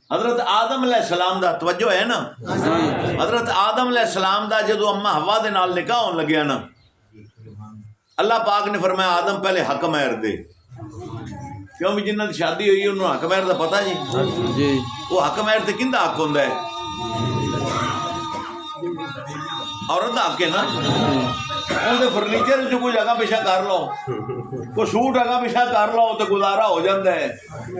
हजरत आदम अलैहिस्सलाम दा तवज्जो है ना, हजरत आदम अलैहिस्सलाम दा जो अम्मा हवा दे नाल निकाह होने लग्या ना, अल्लाह पाक ने फरमाया आदम पहले हक महर दे, क्यों भी जिन्हां दी शादी हुई उन्होंने हक महर दा पता जी, वो हक महर ते किंदा हक हुंदा है? औरत दा हक है ना। उनके फर्नीचर च कोई अगा पिछा कर लो, कोई सूट अगा पिछा कर लो तो गुजारा हो जाता है,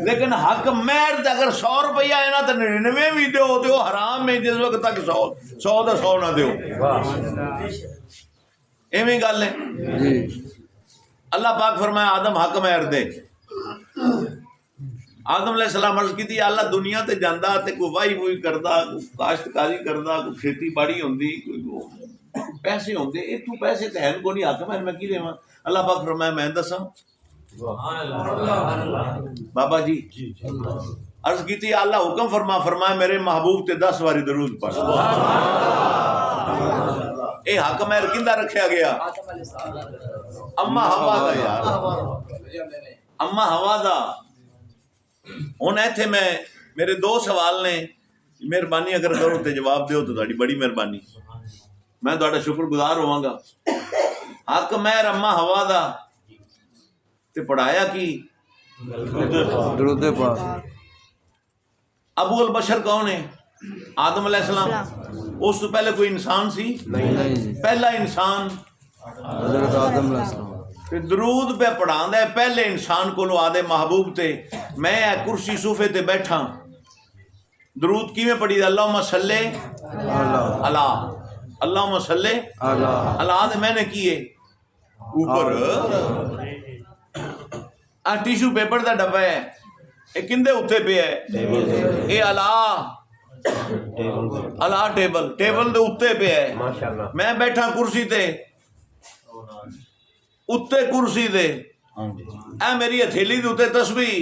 लेकिन हक महर अगर 100 रुपया है ना तो 99 भी दो तो हराम में जिस वक्त तक 100 का 100 ना दो। इवें गल है। अल्लाह पाक फरमाया आदम हक महर दे। आदम अलैहिस्सलाम अर्ज़ की अल्लाह दुनिया ते जांदा ते कोई वाही वूही करदा, कोई काश्तकारी करदा, कोई खेती बाड़ी होंदी, कोई पैसे होंदे, इतू पैसे तो है को नहीं, हक महर मैं की देवां? अल्लाह पाक फरमाया मैं दसा बाबा जी अर्ज की अल्लाह हुक्म फरमाया मेरे महबूब ते 10 बारी दरूद पढ़। ये हक महर किंदा रखा गया? अम्मा हवा दा यार, अम्मा हवा दा। हुण इत्थे मैं मेरे 2 सवाल ने, मेहरबानी अगर करो तो जवाब दो तो तुहाडी बड़ी मेहरबानी, मैं तुहाडा शुक्रगुजार होवांगा। हक महर अम्मा हवा दा ते पढ़ाया की दुरूद पाक। अबू अल बशर कौन है? आदम अलैहिस्सलाम। उस तो पहले कोई इंसान सी? नहीं। पहला इंसान हज़रत आदम अलैहिस्सलाम। दरूद पे पढ़ांदा है पहले इंसान को आदे महबूब ते, मैं कुर्सी सूफे ते बैठा दरूद किवें पढ़ी? अल्लाहुम्मा सल्ले अला, अल्लाहुम्मा सल्ले अला। ते मैंने किए ऊपर आ टिशू पेपर का डब्बा है, ये किंदे उत्ते पे है? ये अला अला टेबल, टेबल दे उत्ते पे है। मैं बैठा कुर्सी ते, उत्ते कुर्सी दे ए मेरी हथेली दे उत्ते तस्बीह,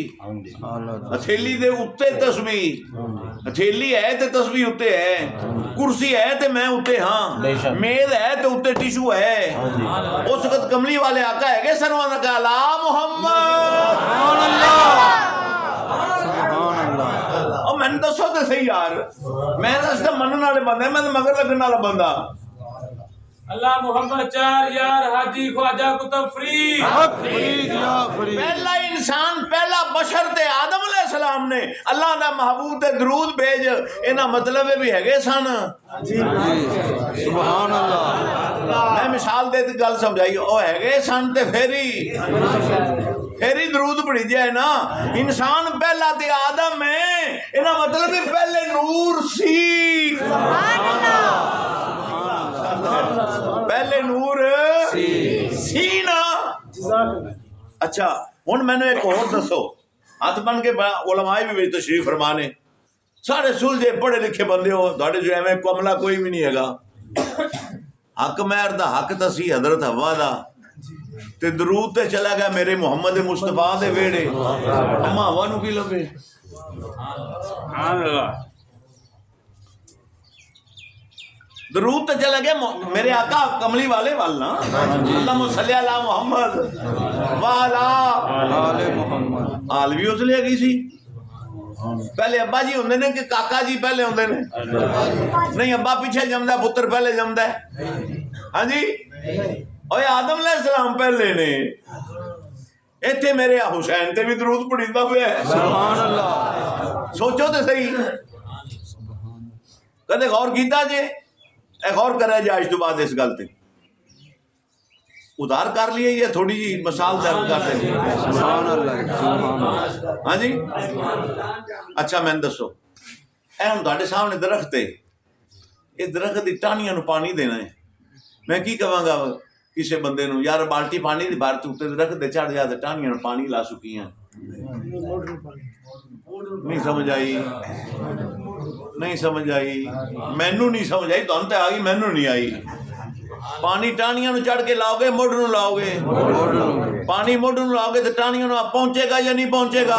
हथेली दे उत्ते तस्बीह, हथेली है ते तस्बीह उत्ते है, कुर्सी है ते मैं उत्ते, हाँ मेज है ते उत्ते टिशू है। उस वक्त कमली वाले आका है सरवाना का अला मुहम्मद, और मैंने दसो तो सही यार, मैं दसदा मनन वाले बंदे, मैं मगर लगन वाला बंदा। अल्लाह मोहम्मद चार यार हाजी ख्वाजा कुतुब फरीद। पहला इंसान पहला बशर ते आदम अलैहिस्सलाम ने अल्लाह दा महबूब ते दरूद भेज, इना मतलब भी हैगे सन जी। सुभान अल्लाह। मैं मिसाल दे गल समझाई, ओ हैगे सन ते फेरी दरूद पढ़ी जाए ना। इंसान पहला ते आदम है, इना मतलब भी पहले नूर सी, पहले नूर सी ना। अच्छा हुण मैंने एक और दसो, हाथ बन के उलमाए भी विच तशरीफ फरमा ने, सारे सुलझे पढ़े लिखे बंदे हो, तुहाडे जो एवें कमला कोई भी नहीं हैगा। हक महर दा हक तो सी हजरत हवा दा, ते दरूद ते चला गया मेरे मुहम्मद मुस्तफा दे वेड़े, अम्मा हवा नूं की लभे? दरूद तो चला गया मेरे आका कमली वाले वाल ना, अल्लाहुम्मा सल्ली अला मुहम्मद व अला आले मुहम्मद। आल भी उस लिए गई सी। पहले अब्बा जी होंदे ने कि काका जी पहले होंदे ने? नहीं, अब्बा पीछे जमदा, पुत्र पहले जमदा है। हाँ जी, और आदम अलैहिस्सलाम पहले ने। इत्थे मेरे हुसैन ते भी दरूद पढ़ीदा पिया है। सुभान अल्लाह। सोचो तो सही, कदे गौर कीता जे? एक और करे जाए इस तो बाद इस गल ते उधार कर लिए, ये थोड़ी जी मिसाल दर्ज कर दे। हाँ जी, अच्छा मैंने दसो, ए हुण तुहाडे सामने दरख्त है, ये दरख्त की टाहनियां नूं पानी देना है, मैं की कहांगा किसी बंदे नूं यार बाल्टी पानी दी बार तू उत्ते दरख्त दे चढ़ जा ते टाहनियां नूं पानी ला सुकियां? नहीं समझ आई, नहीं समझ आई, मैनू नहीं समझ आई, तुहानूं ते आ गई, मैनू नहीं आई। पानी टाहनियां नूं चढ़ के लाओगे, मुढ़ नूं लाओगे, पानी मुढ़ नूं लाओगे तो टाहनियां नूं पहुंचेगा या नहीं पहुंचेगा?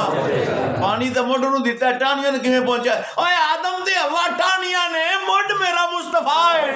पानी तो मुढ़ नूं दिता, टाहनियां नूं किवें पहुंचा? ओए आदम ते हवा टाहनियां ने, मुढ़ मेरा मुस्तफा है।